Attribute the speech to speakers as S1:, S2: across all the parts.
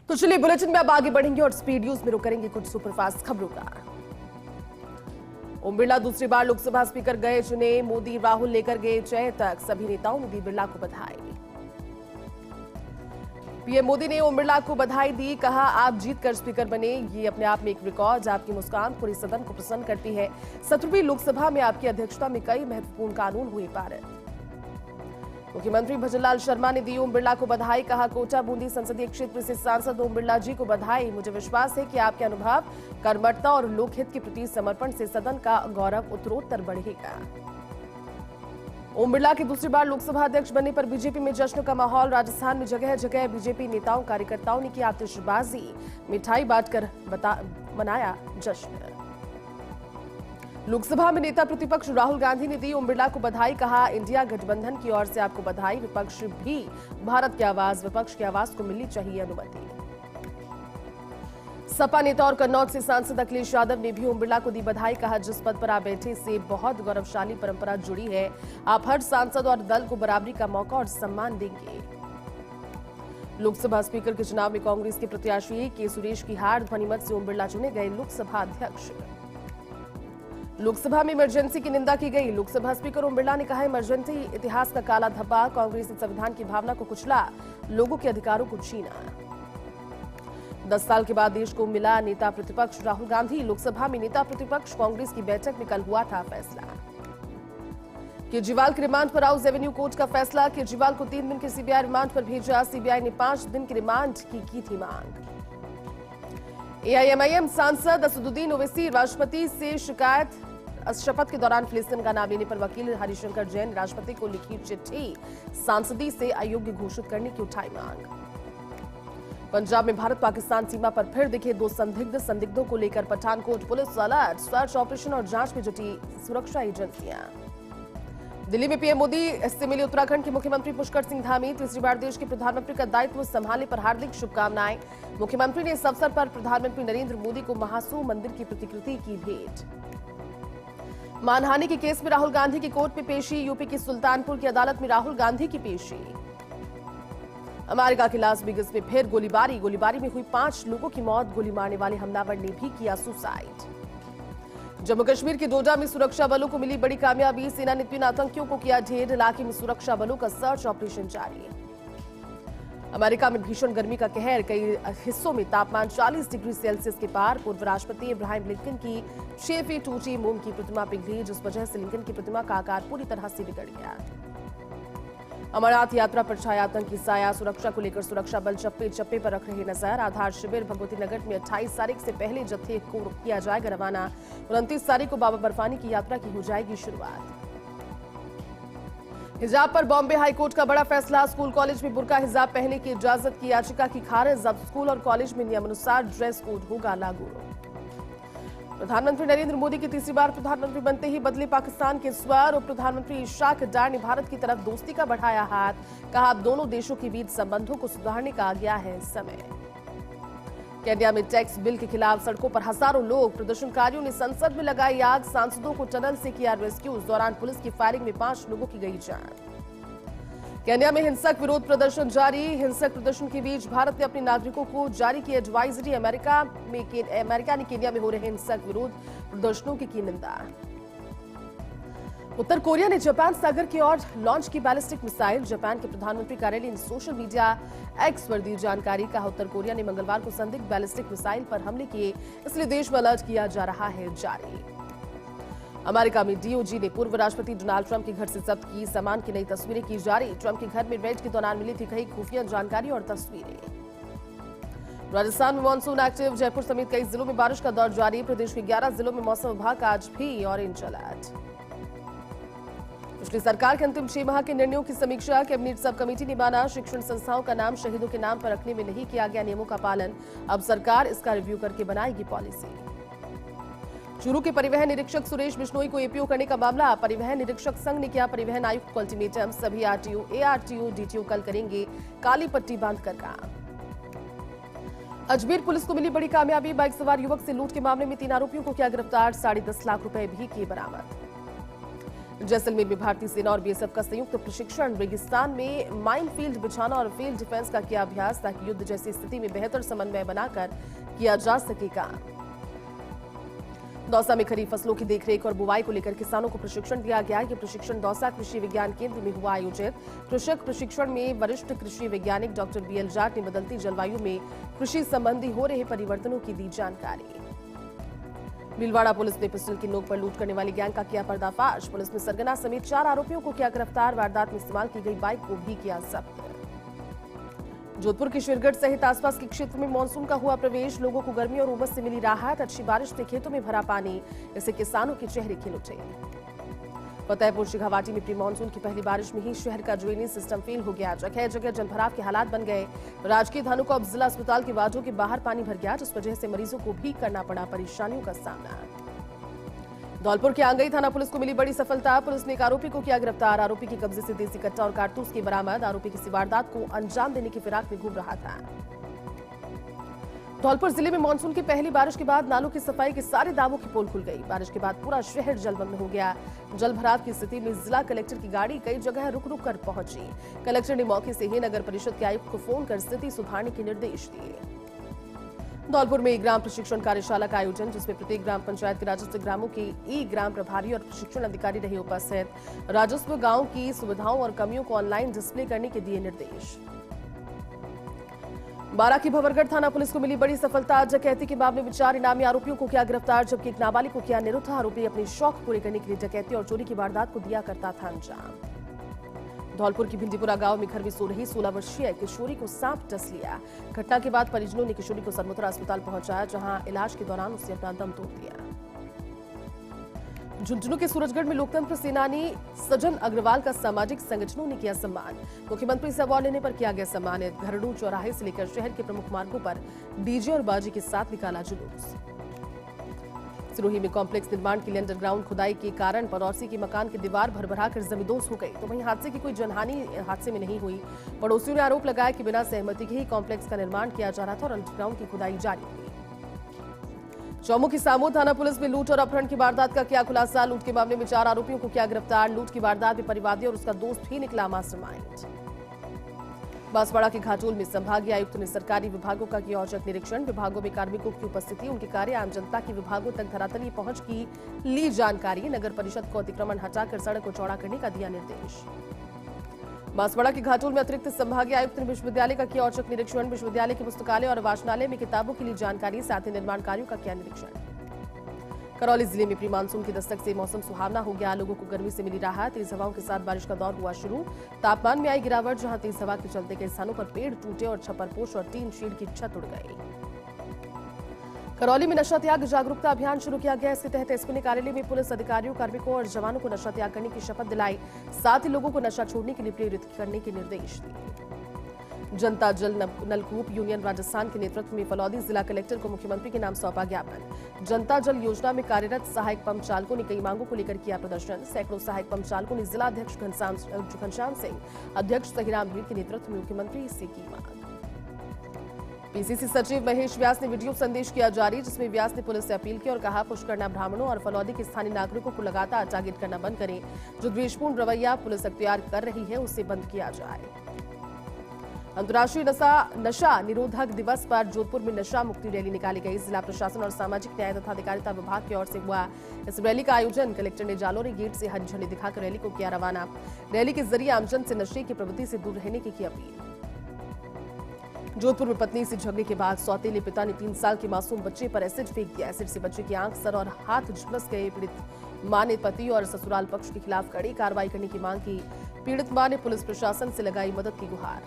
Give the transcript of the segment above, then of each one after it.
S1: तो चलिए बुलेटिन में अब आगे बढ़ेंगे और स्पीड न्यूज में रुक करेंगे कुछ सुपरफास्ट खबरों का। ओम बिरला दूसरी बार लोकसभा स्पीकर गए चुने, मोदी राहुल लेकर गए जय तक, सभी नेताओं ने दी बिरला को बधाई। पीएम मोदी ने ओम बिरला को बधाई दी, कहा आप जीत कर स्पीकर बने, ये अपने आप में एक रिकॉर्ड, आपकी मुस्कान पूरे सदन को प्रसन्न करती है। 17वीं लोकसभा में आपकी अध्यक्षता में कई महत्वपूर्ण कानून हुए पारित। मुख्यमंत्री भजनलाल शर्मा ने दी ओम बिरला को बधाई, कहा कोटा बूंदी संसदीय क्षेत्र से सांसद ओम बिरला जी को बधाई, मुझे विश्वास है कि आपके अनुभव, कर्मठता और लोकहित के प्रति समर्पण से सदन का गौरव उत्तरोत्तर बढ़ेगा। ओम बिरला के दूसरी बार लोकसभा अध्यक्ष बनने पर बीजेपी में जश्न का माहौल, राजस्थान में जगह जगह बीजेपी नेताओं कार्यकर्ताओं ने की आतिशबाजी, मिठाई बांटकर मनाया जश्न। लोकसभा में नेता प्रतिपक्ष राहुल गांधी ने दी ओम बिरला को बधाई, कहा इंडिया गठबंधन की ओर से आपको बधाई, विपक्ष भी भारत की आवाज, विपक्ष की आवाज को मिलनी चाहिए अनुमति। सपा नेता और कन्नौज से सांसद अखिलेश यादव ने भी ओम बिरला को दी बधाई, कहा जिस पद पर आप बैठे से बहुत गौरवशाली परंपरा जुड़ी है, आप हर सांसद और दल को बराबरी का मौका और सम्मान देंगे। लोकसभा स्पीकर के चुनाव में कांग्रेस के प्रत्याशी के सुरेश की हार, ध्वनिमत से ओम बिरला चुने गए लोकसभा अध्यक्ष। लोकसभा में इमरजेंसी की निंदा की गई, लोकसभा स्पीकर ओम बिरला ने कहा इमरजेंसी इतिहास का काला धब्बा, कांग्रेस ने संविधान की भावना को कुचला, लोगों के अधिकारों को छीना। 10 साल के बाद देश को मिला नेता प्रतिपक्ष राहुल गांधी, लोकसभा में नेता प्रतिपक्ष कांग्रेस की बैठक में कल हुआ था फैसला। केजरीवाल के रिमांड पर हाउस एवेन्यू कोर्ट का फैसला, केजरीवाल को 3 दिन के सीबीआई रिमांड पर भेजा, सीबीआई ने 5 दिन के रिमांड की थी मांग। एआईएमआईएम सांसद असदुद्दीन ओवैसी राष्ट्रपति से शपथ के दौरान फिलिस्तीन का नाम लेने पर वकील हरिशंकर जैन राष्ट्रपति को लिखी चिट्ठी सांसदी से अयोग्य घोषित करने की उठाई मांग। पंजाब में भारत पाकिस्तान सीमा पर फिर दिखे 2 संदिग्धों को लेकर Pathankot police alert, search operation और जांच में जुटी सुरक्षा एजेंसियां। दिल्ली में पीएम मोदी से मिले उत्तराखंड के मुख्यमंत्री पुष्कर सिंह धामी, तीसरी बार देश के प्रधानमंत्री का दायित्व संभालने पर हार्दिक शुभकामनाएं। मुख्यमंत्री ने इस अवसर पर प्रधानमंत्री नरेंद्र मोदी को महासू मंदिर की प्रतिकृति की भेंट। मानहानि के केस में राहुल गांधी की कोर्ट में पेशी, यूपी की सुल्तानपुर की अदालत में राहुल गांधी की पेशी। अमेरिका के लास वेगास में फिर गोलीबारी में हुई 5 लोगों की मौत, गोली मारने वाले हमलावर ने भी किया सुसाइड। जम्मू कश्मीर के डोडा में सुरक्षा बलों को मिली बड़ी कामयाबी, सेना ने 3 आतंकियों को किया ढेर, इलाके में सुरक्षा बलों का सर्च ऑपरेशन जारी। अमेरिका में भीषण गर्मी का कहर, कई हिस्सों में तापमान 40 डिग्री सेल्सियस के पार, पूर्व राष्ट्रपति इब्राहिम लिंकन की 6 फीट ऊंची मोम की प्रतिमा पिघली, जिस वजह से लिंकन की प्रतिमा का आकार पूरी तरह से बिगड़ गया। अमरनाथ यात्रा पर छाया आतंकी साया, सुरक्षा को लेकर सुरक्षा बल चप्पे चप्पे पर रख रहे नजर। आधार शिविर भगवती नगर में 28 तारीख से पहले जत्थे को किया जाएगा रवाना, 29 तारीख को बाबा बर्फानी की यात्रा की हो जाएगी शुरुआत। हिजाब पर बॉम्बे हाईकोर्ट का बड़ा फैसला, स्कूल कॉलेज में बुर्का हिजाब पहनने की इजाजत की याचिका की खारिज, अब स्कूल और कॉलेज में नियमानुसार ड्रेस कोड होगा लागू। प्रधानमंत्री नरेंद्र मोदी की तीसरी बार प्रधानमंत्री बनते ही बदले पाकिस्तान के स्वर, उप प्रधानमंत्री इशाक डार ने भारत की तरफ दोस्ती का बढ़ाया हाथ, कहा दोनों देशों के बीच संबंधों को सुधारने का आ गया है समय। केन्या में टैक्स बिल के खिलाफ सड़कों पर हजारों लोग, प्रदर्शनकारियों ने संसद में लगाई आग, सांसदों को टनल से किया रेस्क्यू, इस दौरान पुलिस की फायरिंग में 5 लोगों की गई जान। केन्या में हिंसक विरोध प्रदर्शन जारी, हिंसक प्रदर्शन के बीच भारत ने अपने नागरिकों को जारी की एडवाइजरी, अमेरिका ने केन्या में हो रहे हिंसक विरोध प्रदर्शनों की निंदा। उत्तर कोरिया ने जापान सागर की ओर लॉन्च की बैलिस्टिक मिसाइल, जापान के प्रधानमंत्री कार्यालय ने सोशल मीडिया एक्स पर दी जानकारी, कहा उत्तर कोरिया ने मंगलवार को संदिग्ध बैलिस्टिक मिसाइल पर हमले किए, इसलिए देश में अलर्ट किया जा रहा है जारी। अमेरिका में डीओजी ने पूर्व राष्ट्रपति डोनाल्ड ट्रंप के घर से जब्त की सामान की नई तस्वीरें की जारी, ट्रंप के घर में रेड के दौरान मिली थी कई खुफिया जानकारी और तस्वीरें। राजस्थान में मानसून एक्टिव, जयपुर समेत कई जिलों में बारिश का दौर जारी, प्रदेश के 11 जिलों में मौसम विभाग का आज भी ऑरेंज अलर्ट। पिछली सरकार के अंतिम 6 माह के निर्णयों की समीक्षा, कैबिनेट सब कमेटी ने माना शिक्षण संस्थाओं का नाम शहीदों के नाम पर रखने में नहीं किया गया नियमों का पालन, अब सरकार इसका रिव्यू करके बनाएगी पॉलिसी। चूरू के परिवहन निरीक्षक सुरेश बिश्नोई को एपीओ करने का मामला, परिवहन निरीक्षक संघ ने किया परिवहन आयुक्त को अल्टीमेटम, सभी आरटीओ, एआरटीओ, डीटीओ कल करेंगे काली पट्टी बांधकर काम। अजमेर पुलिस को मिली बड़ी कामयाबी, बाइक सवार युवक से लूट के मामले में 3 आरोपियों को किया गिरफ्तार, 10.5 लाख रुपए भी किए बरामद। जैसलमेर में भारतीय सेना और बीएसएफ का संयुक्त प्रशिक्षण। रेगिस्तान में माइन फील्ड बिछाना और फील्ड डिफेंस का किया अभ्यास ताकि युद्ध जैसी स्थिति में बेहतर समन्वय बनाकर किया जा सके काम। दौसा में खरीफ फसलों की देखरेख और बुवाई को लेकर किसानों को प्रशिक्षण दिया गया। ये प्रशिक्षण दौसा कृषि विज्ञान केंद्र में हुआ आयोजित। कृषक प्रशिक्षण में वरिष्ठ कृषि वैज्ञानिक डॉक्टर बीएल जाट ने बदलती जलवायु में कृषि संबंधी हो रहे परिवर्तनों की दी जानकारी। भीलवाड़ा पुलिस ने पिस्टल की नोक पर लूट करने वाली गैंग का किया पर्दाफाश। पुलिस ने सरगना समेत 4 आरोपियों को किया गिरफ्तार। वारदात में इस्तेमाल की गई बाइक को भी किया जब्त। जोधपुर के शेरगढ़ सहित आसपास के क्षेत्र में मानसून का हुआ प्रवेश। लोगों को गर्मी और उमस से मिली राहत। अच्छी बारिश से खेतों में भरा पानी, इससे किसानों के चेहरे खिल उठे। फतेहपुर शेखावाटी में प्री मानसून की पहली बारिश में ही शहर का ड्रेनेज सिस्टम फेल हो गया। जगह जगह जलभराव के हालात बन गए। राजकीय थानों को अब जिला अस्पताल के वार्डों के बाहर पानी भर गया, जिस वजह से मरीजों को भी करना पड़ा परेशानियों का सामना। धौलपुर के आंगई थाना पुलिस को मिली बड़ी सफलता। पुलिस ने एक आरोपी को किया गिरफ्तार। आरोपी के कब्जे से देसी कट्टा और कारतूस की बरामद। आरोपी किसी वारदात को अंजाम देने की फिराक में घूम रहा था। धौलपुर जिले में मानसून की पहली बारिश के बाद नालों की सफाई के सारे दावों की पोल खुल गई। बारिश के बाद पूरा शहर जलमग्न हो गया। जलभराव की स्थिति में जिला कलेक्टर की गाड़ी कई जगह रुक रुक कर पहुंची। कलेक्टर ने मौके से ही नगर परिषद के आयुक्त को फोन कर स्थिति सुधारने के निर्देश दिए। धौलपुर में ग्राम प्रशिक्षण कार्यशाला का आयोजन, जिसमें प्रत्येक ग्राम पंचायत के राजस्व ग्रामों के ई ग्राम प्रभारी और प्रशिक्षण अधिकारी रहे उपस्थित। राजस्व गांव की सुविधाओं और कमियों को ऑनलाइन डिस्प्ले करने के दिए निर्देश। बारां की भंवरगढ़ थाना पुलिस को मिली बड़ी सफलता। डकैती के मामले में 4 इनामी आरोपियों को किया गिरफ्तार, जबकि एक नाबालिग को किया निरुद्ध। आरोपी अपने शौक पूरे करने के लिए डकैती और चोरी की वारदात को दिया करता था अंजाम। धौलपुर की भिंडीपुरा गांव में घर में सो रही 16 वर्षीय किशोरी को सांप डस लिया। घटना के बाद परिजनों ने किशोरी को सरमुत्रा अस्पताल पहुंचाया, जहां इलाज के दौरान उसने अपना दम तोड़ दिया। झुंझुनू के सूरजगढ़ में लोकतंत्र सेनानी सजन अग्रवाल का सामाजिक संगठनों ने किया सम्मान। मुख्यमंत्री से अवार्ड लेने पर किया गया सम्मानित। घरड़ू चौराहे से लेकर शहर के प्रमुख मार्गों पर डीजे और बाजी के साथ निकाला जुलूस। सिरोही में कॉम्प्लेक्स निर्माण के लिए अंडरग्राउंड खुदाई के कारण पड़ोसी के मकान की दीवार भरभराकर जमींदोज हो गई। तो वहीं हादसे की कोई जनहानि हादसे में नहीं हुई। पड़ोसियों ने आरोप लगाया कि बिना सहमति के ही कॉम्प्लेक्स का निर्माण किया जा रहा था और अंडरग्राउंड की खुदाई जारी थी। चौमू की सामो थाना पुलिस में लूट और अपहरण की वारदात का किया खुलासा। लूट के मामले में 4 आरोपियों को किया गिरफ्तार। लूट की वारदात में परिवादी और उसका दोस्त भी निकला मास्टरमाइंड। बांसवाड़ा के घाटोल में संभागीय आयुक्त ने सरकारी विभागों का किया औचक निरीक्षण। विभागों में कार्मिकों की उपस्थिति, उनके कार्य, आम जनता की विभागों तक धरातलीय पहुंच की ली जानकारी। नगर परिषद को अतिक्रमण हटाकर सड़क को चौड़ा करने का दिया निर्देश। बांसवाड़ा के घाटोल में अतिरिक्त संभागीय आयुक्त ने विश्वविद्यालय का किया औचक निरीक्षण। विश्वविद्यालय के पुस्तकालय और वाचनालय में किताबों की ली जानकारी, साथ ही निर्माण कार्यों का किया निरीक्षण। करौली जिले में प्री मानसून की दस्तक से मौसम सुहावना हो गया। लोगों को गर्मी से मिली राहत। तेज हवाओं के साथ बारिश का दौर हुआ शुरू। तापमान में आई गिरावट, जहां तेज हवा के चलते कई स्थानों पर पेड़ टूटे और छप्परपोश और टीन शेड की छत उड़ गई। करौली में नशा त्याग जागरूकता अभियान शुरू किया गया। इसके तहत एसपी ने कार्यालय में पुलिस अधिकारियों, कार्मिकों और जवानों को नशा त्याग करने की शपथ दिलाई। साथ ही लोगों को नशा छोड़ने के लिए प्रेरित करने के निर्देश दिए। जनता जल नलकूप यूनियन राजस्थान के नेतृत्व में फलौदी जिला कलेक्टर को मुख्यमंत्री के नाम सौंपा ज्ञापन। जनता जल योजना में कार्यरत सहायक पंप चालकों ने कई मांगों को लेकर किया प्रदर्शन। सैकड़ों सहायक पंप चालकों ने जिला अध्यक्ष घनश्याम सिंह, अध्यक्ष सहीराम भीड़ के नेतृत्व में मुख्यमंत्री से की मांग। पीसीसी सचिव महेश व्यास ने वीडियो संदेश किया जारी, जिसमें व्यास ने पुलिस से अपील की और कहा पुष्करना ब्राह्मणों और फलौदी के स्थानीय नागरिकों को लगातार टारगेट करना बंद करें। जो द्वेषपूर्ण रवैया पुलिस अख्तियार कर रही है, उसे बंद किया जाए। अंतर्राष्ट्रीय नशा निरोधक दिवस पर जोधपुर में नशा मुक्ति रैली निकाली गई। जिला प्रशासन और सामाजिक न्याय तथा अधिकारिता विभाग की ओर से हुआ इस रैली का आयोजन। कलेक्टर ने जालोरी गेट से हरी झंडी दिखाकर रैली को किया रवाना। रैली के जरिए आमजन से नशे की प्रवृत्ति से दूर रहने की अपील। जोधपुर में पत्नी से झगड़े के बाद सौतेले पिता ने 3 साल के मासूम बच्चे पर एसिड फेंक दिया। एसिड से बच्चे की आंख, सर और हाथ झुलस गए। पीड़ित मां ने पति और ससुराल पक्ष के खिलाफ कड़ी कार्रवाई करने की मांग की। पीड़ित मां ने पुलिस प्रशासन से लगाई मदद की गुहार।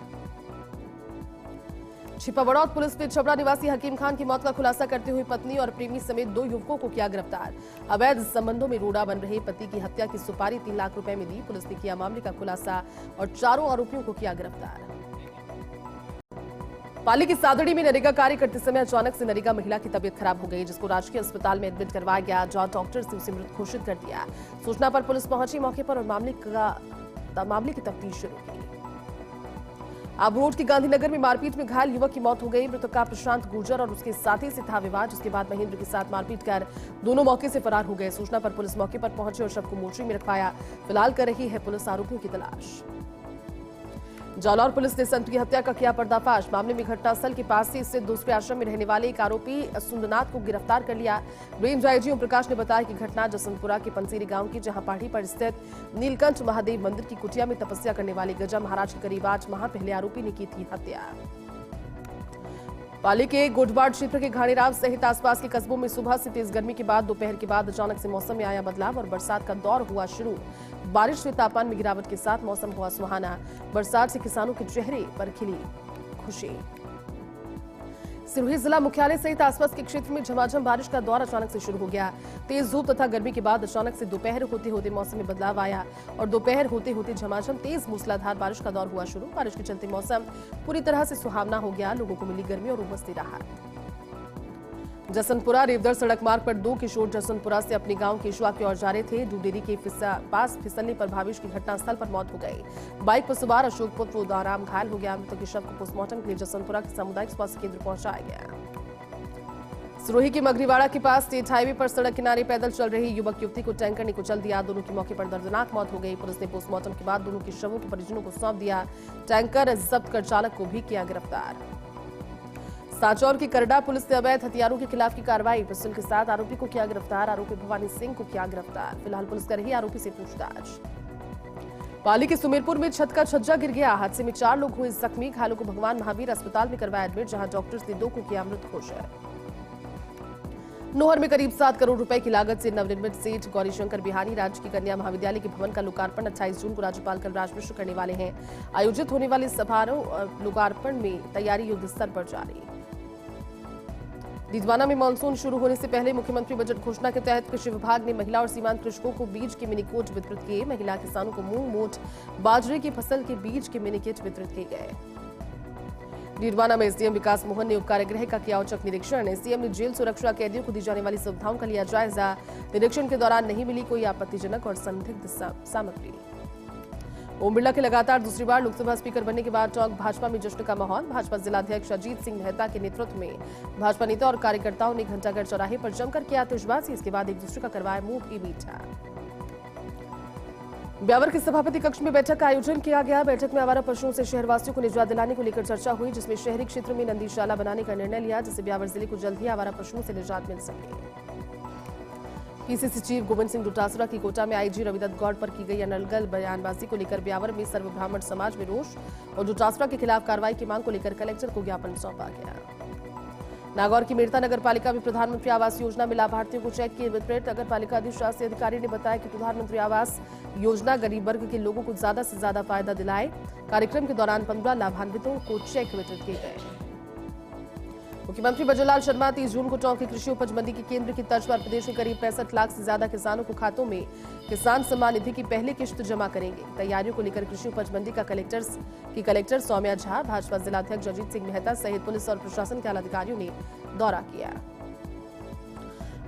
S1: छिपावड़ौद पुलिस ने छबड़ा निवासी हकीम खान की मौत का खुलासा करते हुए पत्नी और प्रेमी समेत 2 युवकों को किया गिरफ्तार। अवैध संबंधों में रोड़ा बन रहे पति की हत्या की सुपारी 3 लाख रुपए में दी। पुलिस ने किया मामले का खुलासा और 4 आरोपियों को किया गिरफ्तार। पाली की सादड़ी में नरेगा कार्य करते समय अचानक से नरेगा महिला की तबीयत खराब हो गई, जिसको राजकीय अस्पताल में एडमिट करवाया गया, जहां डॉक्टर ने उसे मृत घोषित कर दिया। सूचना पर पुलिस पहुंची मौके पर और मामले की तफ्तीश शुरू की। आबू के गांधीनगर में मारपीट में घायल युवक की मौत हो गई। मृतक का प्रशांत गुर्जर और उसके साथी से था विवाद, जिसके बाद महेंद्र के साथ मारपीट कर दोनों मौके से फरार हो गए। सूचना पर पुलिस मौके पर पहुंची और शव को मोर्चरी में रखवाया। फिलहाल कर रही है पुलिस आरोपियों की तलाश। जालौर पुलिस ने संत की हत्या का किया पर्दाफाश। मामले में घटनास्थल के पास से स्थित दूसरे आश्रम में रहने वाले एक आरोपी सुंदरनाथ को गिरफ्तार कर लिया। रेंज आईजी ओम प्रकाश ने बताया कि घटना जसवंतपुरा के पंसीरी गांव की, जहां पहाड़ी पर स्थित नीलकंठ महादेव मंदिर की कुटिया में तपस्या करने वाले गजा महाराज के करीब 8 माह पहले आरोपी ने की थी हत्या। पाली के गोडबाड़ क्षेत्र के घाणीराव सहित आसपास के कस्बों में सुबह से तेज गर्मी के बाद दोपहर के बाद अचानक से मौसम में आया बदलाव और बरसात का दौर हुआ शुरू। बारिश से तापमान में गिरावट के साथ मौसम हुआ सुहाना। बरसात से किसानों के चेहरे पर खिली खुशी। सिरोही जिला मुख्यालय सहित आसपास के क्षेत्र में झमाझम बारिश का दौर अचानक से शुरू हो गया। तेज धूप तथा गर्मी के बाद अचानक से दोपहर होते होते मौसम में बदलाव आया और दोपहर होते होते झमाझम तेज मूसलाधार बारिश का दौर हुआ शुरू। बारिश के चलते मौसम पूरी तरह से सुहावना हो गया। लोगों को मिली गर्मी और उमस की राहत। जसवंतपुरा रेवदर सड़क मार्ग पर 2 किशोर जसवंतपुरा से अपने गांव केशुआ की ओर जा रहे थे। डूडेरी के पास फिसलने पर भाविश की घटनास्थल पर मौत हो गई। बाइक पर सवार अशोक पुत्र उदाराम घायल हो गया। मृतक के शव को पोस्टमार्टम के लिए जसवंतपुरा के सामुदायिक स्वास्थ्य केंद्र पहुंचाया गया। सिरोही के मगरीवाड़ा के पास स्टेट हाईवे पर सड़क किनारे पैदल चल रही युवक युवती को टैंकर ने कुचल दिया। दोनों की मौके पर दर्दनाक मौत हो गई। पुलिस ने पोस्टमार्टम के बाद दोनों के शवों के परिजनों को सौंप दिया। टैंकर जब्त कर चालक को भी किया गिरफ्तार। सांचौर की करडा पुलिस ने अवैध हथियारों के खिलाफ की कार्रवाई। पिस्टल के साथ आरोपी को किया गिरफ्तार। आरोपी भवानी सिंह को किया गिरफ्तार। फिलहाल पुलिस कर रही आरोपी से पूछताछ। पाली के सुमेरपुर में छत का छज्जा गिर गया। हादसे में 4 लोग हुए जख्मी। घायलों को भगवान महावीर अस्पताल में करवाया एडमिट, जहां डॉक्टर्स ने 2 को किया मृत घोषित। नोहर में करीब 7 करोड़ रुपए की लागत से नवनिर्मित सेठ गौरीशंकर बिहारी राजकीय कन्या महाविद्यालय के भवन का लोकार्पण 28 जून को राज्यपाल कलराज मिश्र करने वाले हैं। आयोजित होने वाले समारोह लोकार्पण में तैयारी युद्ध स्तर पर जारी। डीडवाना में मानसून शुरू होने से पहले मुख्यमंत्री बजट घोषणा के तहत कृषि विभाग ने महिला और सीमांत कृषकों को बीज के मिनी किट वितरित किए। महिला किसानों को मूंग, मोठ, बाजरे की फसल के बीज के मिनी किट वितरित किए गए। डीडवाना में एसडीएम विकास मोहन ने उपकार्यगृह का किया औचक निरीक्षण। एसडीएम ने जेल सुरक्षा कैदियों को दी जाने वाली सुविधाओं का लिया जायजा। निरीक्षण के दौरान नहीं मिली कोई आपत्तिजनक और संदिग्ध सामग्री। ओम बिरला के लगातार दूसरी बार लोकसभा स्पीकर बनने के बाद टोंक भाजपा में जश्न का माहौल। भाजपा जिलाध्यक्ष अजीत सिंह मेहता के नेतृत्व में भाजपा नेता और कार्यकर्ताओं ने घंटाघर चौराहे पर जमकर किया आतिशबाजी। इसके बाद एक दूसरे का करवाया मुंह भी मीठा। ब्यावर के सभापति कक्ष में बैठक का आयोजन किया गया। बैठक में आवारा पशुओं से शहरवासियों को निजात दिलाने को लेकर चर्चा हुई, जिसमें शहरी क्षेत्र में नंदीशाला बनाने का निर्णय लिया, जिससे ब्यावर जिले को जल्द ही आवारा पशुओं से निजात मिल सके। पीसीसी चीफ गोविंद सिंह डोटासरा की कोटा में आईजी रविदत्त गौड़ पर की गई अनर्गल बयानबाजी को लेकर ब्यावर में सर्व ब्राह्मण समाज में रोष और डोटासरा के खिलाफ कार्रवाई की मांग को लेकर कलेक्टर को ज्ञापन सौंपा गया। नागौर की मेड़ता नगर पालिका में प्रधानमंत्री आवास योजना में लाभार्थियों को चेक किए वितरित। नगर पालिका अधिशासी अधिकारी ने बताया कि प्रधानमंत्री आवास योजना गरीब वर्ग के लोगों को ज्यादा से ज्यादा फायदा दिलाए। कार्यक्रम के दौरान 15 लाभान्वितों को चेक वितरित किए गए। मुख्यमंत्री बजरलाल शर्मा 30 जून को टोंक की कृषि उपज मंडी के केंद्र की तर्ज पर प्रदेश के करीब 65 लाख से ज्यादा किसानों को खातों में किसान सम्मान निधि की पहली किश्त जमा करेंगे। तैयारियों को लेकर कृषि उपज मंडी का कलेक्टर सौम्या झा, भाजपा जिलाध्यक्ष अजीत सिंह मेहता सहित पुलिस और प्रशासन के आला अधिकारियों ने दौरा किया।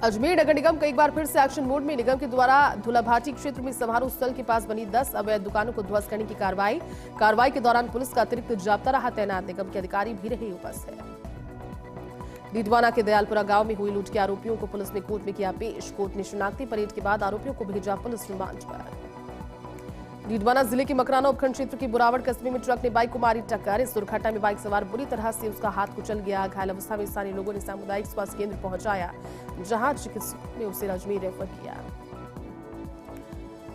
S1: अजमेर नगर निगम कई बार फिर से एक्शन मोड में। निगम के द्वारा धुलाभाटी क्षेत्र में समारोह स्थल के पास बनी 10 अवैध दुकानों को ध्वस्त करने की कार्रवाई के दौरान पुलिस का अतिरिक्त जाब्ता रहा तैनात। निगम के अधिकारी भी रहे उपस्थित। डीडवाना के दयालपुरा गांव में हुई लूट के आरोपियों को पुलिस ने कोर्ट में किया पेश। कोर्ट ने शनाख्ती परेड के बाद आरोपियों को भेजा पुलिस रिमांड पर। डीडवाना जिले के मकराना उपखंड क्षेत्र के बुरावड़ कस्बे में ट्रक ने बाइक को मारी टक्कर। इस दुर्घटना में बाइक सवार बुरी तरह से उसका हाथ कुचल गया। घायल अवस्था में स्थानीय लोगों ने सामुदायिक स्वास्थ्य केंद्र पहुंचाया, जहां चिकित्सकों ने उसे अजमेर रेफर किया।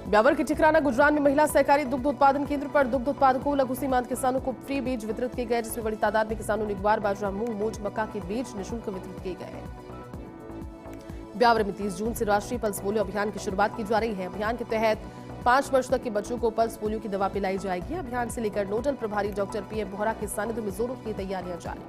S1: ब्यावर के ठिकराना गुजरान में महिला सहकारी दुग्ध उत्पादन केंद्र पर दुग्ध उत्पादकों लघु सीमांत किसानों को फ्री बीज वितरित किए गए, जिसमें बड़ी तादाद में किसानों ने ग्वार, बाजरा, मूंग, मोठ, मक्का के बीज निःशुल्क वितरित किए गए। ब्यावर में 30 जून से राष्ट्रीय पल्स पोलियो अभियान की शुरुआत की जा रही है। अभियान के तहत 5 वर्ष तक के बच्चों को पल्स पोलियो की दवा पिलाई जाएगी। अभियान से लेकर नोडल प्रभारी डॉक्टर पीएम बोहरा के सानिध्य में जोरों की तैयारियां जारी।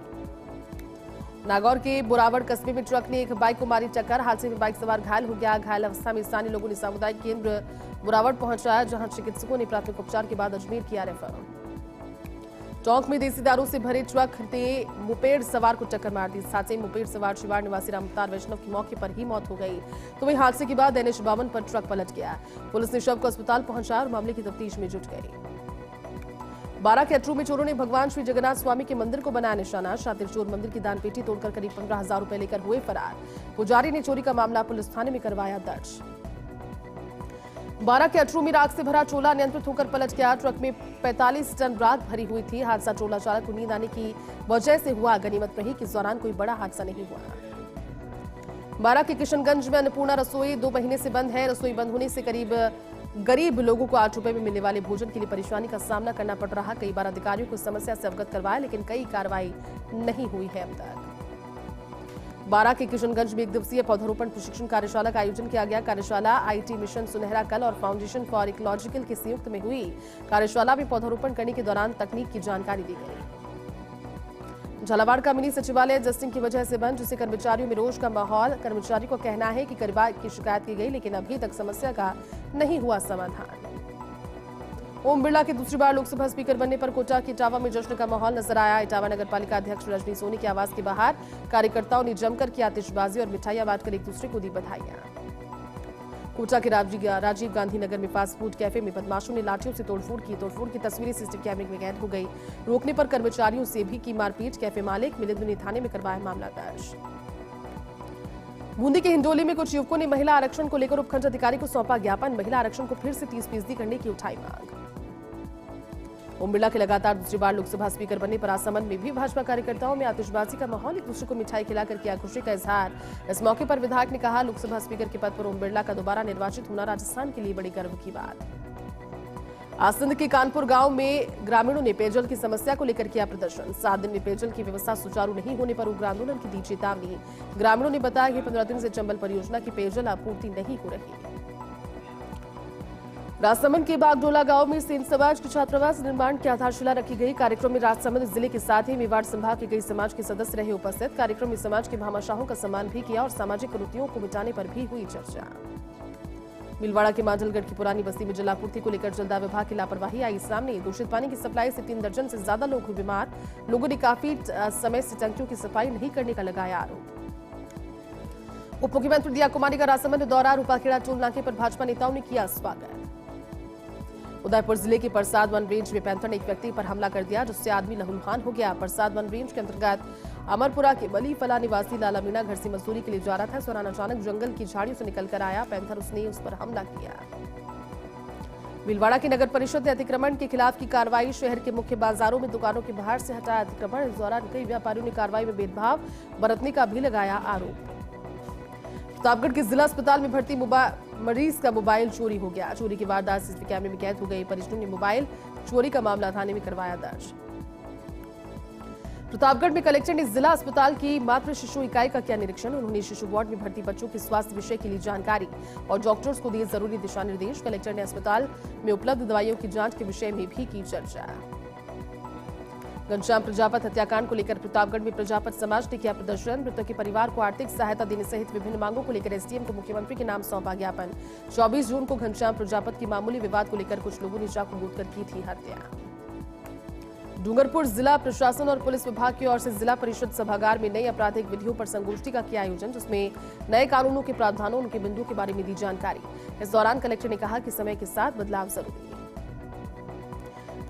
S1: नागौर के बुरावड़ कस्बे में ट्रक ने एक बाइक को मारी टक्कर। हादसे में बाइक सवार घायल हो गया। घायल अवस्था में स्थानीय लोगों ने सामुदायिक केंद्र बुरावड़ पहुंचाया, जहां चिकित्सकों ने प्राथमिक उपचार के बाद अजमेर किया रेफर। टोंक में देसी दारू से भरे ट्रक ने मुपेड़ सवार को टक्कर मार दी। इस हादसे में मुपेड़ सवार शिवाड़ निवासी रामअवतार वैष्णव की मौके पर ही मौत हो गई। तो वहीं हादसे के बाद NH 52 पर ट्रक पलट गया। पुलिस ने शव को अस्पताल पहुंचाया और मामले की तफ्तीश में जुट गई। बारां के अटरू में चोरों ने भगवान श्री जगन्नाथ स्वामी के मंदिर को बनाया निशाना। शातिर चोर मंदिर की दानपेटी तोड़कर करीब 15,000 रुपए लेकर हुए फरार। पुजारी ने चोरी का मामला पुलिस थाने में करवाया दर्ज। बारां के अटरू में राख से भरा चोला नियंत्रित होकर पलट गया। ट्रक में 45 टन राख भरी हुई थी। हादसा चोला चालक को नींद आने की वजह से हुआ। गनीमत रही कि इस दौरान कोई बड़ा हादसा नहीं हुआ। बारां के किशनगंज में अन्नपूर्णा रसोई 2 महीने से बंद है। रसोई बंद होने से गरीब लोगों को 8 रुपए में मिलने वाले भोजन के लिए परेशानी का सामना करना पड़ रहा। कई बार अधिकारियों को समस्या से अवगत करवाया, लेकिन कई कार्रवाई नहीं हुई है अब तक। बारां के किशनगंज में 1 दिवसीय पौधारोपण प्रशिक्षण कार्यशाला का आयोजन किया गया। कार्यशाला आईटी मिशन सुनहरा कल और फाउंडेशन फॉर इकोलॉजिकल के संयुक्त में हुई। कार्यशाला में पौधारोपण करने के दौरान तकनीक की जानकारी दी गई। झालावाड़ का मिनी सचिवालय जस्टिंग की वजह से बंद, जिससे कर्मचारियों में रोष का माहौल। कर्मचारी को कहना है कि परिवार की शिकायत की गई, लेकिन अभी तक समस्या का नहीं हुआ समाधान। ओम बिरला के दूसरी बार लोकसभा स्पीकर बनने पर कोटा की इटावा में जश्न का माहौल नजर आया। इटावा नगर पालिका अध्यक्ष रजनी सोनी के आवास के बाहर कार्यकर्ताओं ने जमकर की आतिशबाजी और मिठाइयां बांटकर एक दूसरे को दी बधाइयां। कोटा के राजीव गांधी नगर में फास्ट फूड कैफे में बदमाशों ने लाठियों से तोड़फोड़ की। तोड़फोड़ की तस्वीरें सीसीटीवी कैमरे में कैद हो गई। रोकने पर कर्मचारियों से भी की मारपीट। कैफे मालिक मिलिंद थाने में करवाया मामला दर्ज। बूंदी के हिंडोली में कुछ युवकों ने महिला आरक्षण को लेकर उपखंड अधिकारी को सौंपा ज्ञापन। महिला आरक्षण को फिर से 30% करने की उठाई मांग। ओम बिरला के लगातार दूसरी बार लोकसभा स्पीकर बनने पर राजसमंद में भी भाजपा कार्यकर्ताओं में आतिशबाजी का माहौल। एक दूसरे को मिठाई खिलाकर किया खुशी का इजहार। इस मौके पर विधायक ने कहा, लोकसभा स्पीकर के पद पर ओम बिरला का दोबारा निर्वाचित होना राजस्थान के लिए बड़ी गर्व की बात। आसंद के कानपुर गांव में ग्रामीणों ने पेयजल की समस्या को लेकर किया प्रदर्शन। 7 दिन में पेयजल की व्यवस्था सुचारू नहीं होने पर उग्र आंदोलन की दी चेतावनी। ग्रामीणों ने बताया कि 15 दिन से चंबल परियोजना की पेयजल आपूर्ति नहीं हो रही। राजसमंद के बागडोला गांव में सेन समाज के छात्रावास निर्माण की आधारशिला रखी गई। कार्यक्रम में राजसमंद जिले के साथ ही मेवाड़ संभाग के कई समाज के सदस्य रहे उपस्थित। कार्यक्रम में समाज के भामाशाहों का सम्मान भी किया और सामाजिक कुरीतियों को मिटाने पर भी हुई चर्चा। भीलवाड़ा के मांझलगढ़ की पुरानी बस्ती में जलापूर्ति को लेकर जलदाय विभाग की लापरवाही आई सामने। दूषित पानी की सप्लाई से 3 दर्जन से ज्यादा लोग हुए बीमार। लोगों ने काफी समय से टंकियों की सफाई नहीं करने का लगाया आरोप। उप मुख्यमंत्री दिया कुमारी का राजसमंद दौरा। रूपाखेड़ा टोल नाके पर भाजपा नेताओं ने किया स्वागत। उदयपुर जिले के परसाद वन रेंज में पैंथर ने एक व्यक्ति पर हमला कर दिया, जिससे आदमी लहूलुहान हो गया। परसाद वन रेंज के अंतर्गत अमरपुरा के बली फला निवासी लाला मीणा घर से मजदूरी के लिए जा रहा था। इस दौरान अचानक जंगल की झाड़ियों से निकलकर आया पैंथर। उसने उस पर हमला किया। भीलवाड़ा की नगर परिषद ने अतिक्रमण के खिलाफ की कार्रवाई। शहर के मुख्य बाजारों में दुकानों के बाहर से हटाया अतिक्रमण। इस दौरान कई व्यापारियों ने कार्रवाई में भेदभाव बरतने का भी लगाया आरोप। प्रतापगढ़ के जिला अस्पताल में भर्ती मरीज का मोबाइल चोरी हो गया। चोरी की वारदात सीसीटीवी कैमरे में कैद हो गई। परिजनों ने मोबाइल चोरी का मामला थाने में करवाया दर्ज। प्रतापगढ़ में कलेक्टर ने जिला अस्पताल की मातृ शिशु इकाई का किया निरीक्षण। उन्होंने शिशु वार्ड में भर्ती बच्चों के स्वास्थ्य विषय के लिए जानकारी और डॉक्टर्स को दिए जरूरी दिशा निर्देश। कलेक्टर ने अस्पताल में उपलब्ध दवाइयों की जांच के विषय में भी की चर्चा। घनश्याम प्रजापत हत्याकांड को लेकर प्रतापगढ़ में प्रजापत समाज ने किया प्रदर्शन। मृतक के परिवार को आर्थिक सहायता देने सहित विभिन्न मांगों को लेकर एसडीएम को मुख्यमंत्री के नाम सौंपा ज्ञापन। 24 जून को घनश्याम प्रजापत की मामूली विवाद को लेकर कुछ लोगों ने चाकू कूटकर की थी हत्या। डूंगरपुर जिला प्रशासन और पुलिस विभाग की ओर से जिला परिषद सभागार में नई आपराधिक विधियों पर संगोष्ठी का किया आयोजन, जिसमें नए कानूनों के प्रावधानों उनके बिंदुओं के बारे में दी जानकारी। इस दौरान कलेक्टर ने कहा कि समय के साथ बदलाव जरूरी है।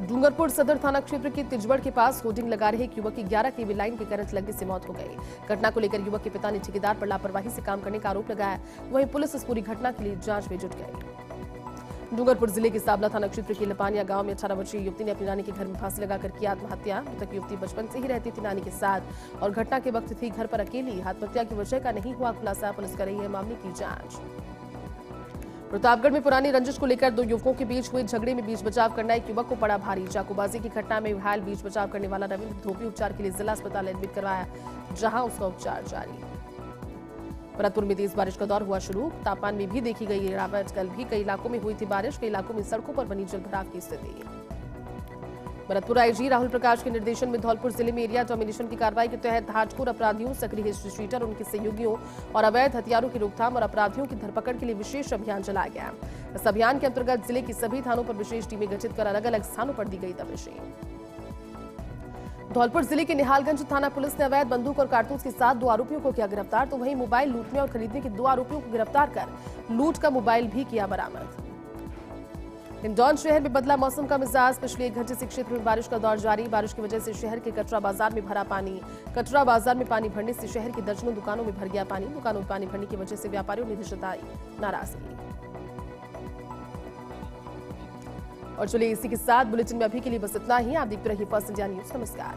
S1: डूंगरपुर सदर थाना क्षेत्र के तिजबड़ के पास होर्डिंग लगा रहे एक युवक की 11 केवी लाइन के करंट लगने से मौत हो गई। घटना को लेकर युवक के पिता ने ठेकेदार पर लापरवाही से काम करने का आरोप लगाया। वहीं पुलिस इस पूरी घटना के लिए जांच में जुट गई। डूंगरपुर जिले के साबला थाना क्षेत्र के लपानिया गांव में 18 वर्षीय युवती ने अपनी नानी के घर में फांसी लगाकर की आत्महत्या। मृतक युवती बचपन से ही रहती थी नानी के साथ और घटना के वक्त थी घर पर अकेली। आत्महत्या की वजह का नहीं हुआ खुलासा। पुलिस कर रही है मामले की जांच। प्रतापगढ़ में पुरानी रंजिश को लेकर 2 युवकों के बीच हुए झगड़े में बीच बचाव करना एक युवक को पड़ा भारी। चाकूबाजी की घटना में घायल बीच बचाव करने वाला रविंद्र धोबी उपचार के लिए जिला अस्पताल एडमिट करवाया, जहां उसका उपचार जारी। भरतपुर में तेज बारिश का दौर हुआ शुरू। तापमान में भी देखी गई गिरावट। कल भी कई इलाकों में हुई थी बारिश। कई इलाकों में सड़कों पर बनी जलभराव की स्थिति। भरतपुर आईजी राहुल प्रकाश के निर्देशन में धौलपुर जिले में एरिया डोमिनेशन की कार्रवाई के तहत हार्डकोर अपराधियों, सक्रिय हिस्ट्री शीटर, उनके सहयोगियों और अवैध हथियारों की रोकथाम और अपराधियों की धरपकड़ के लिए विशेष अभियान चलाया गया। इस अभियान के अंतर्गत जिले की सभी थानों पर विशेष टीमें गठित कर अलग अलग स्थानों पर दी गई दबिशें। धौलपुर जिले के निहालगंज थाना पुलिस ने अवैध बंदूक और कारतूस के साथ 2 आरोपियों को किया गिरफ्तार। तो वहीं मोबाइल लूटने और खरीदने के 2 आरोपियों को गिरफ्तार कर लूट का मोबाइल भी किया बरामद। हिंडौन शहर में बदला मौसम का मिजाज। पिछले 1 घंटे से क्षेत्र में बारिश का दौर जारी। बारिश की वजह से शहर के कटरा बाजार में भरा पानी। कटरा बाजार में पानी भरने से शहर की दर्जनों दुकानों में भर गया पानी। दुकानों में पानी भरने की वजह से व्यापारियों ने जताई नाराजगी। और चलिए इसी के साथ बुलेटिन में अभी के लिए बस इतना ही। आप देखते रहिए फर्स्ट इंडिया न्यूज। नमस्कार।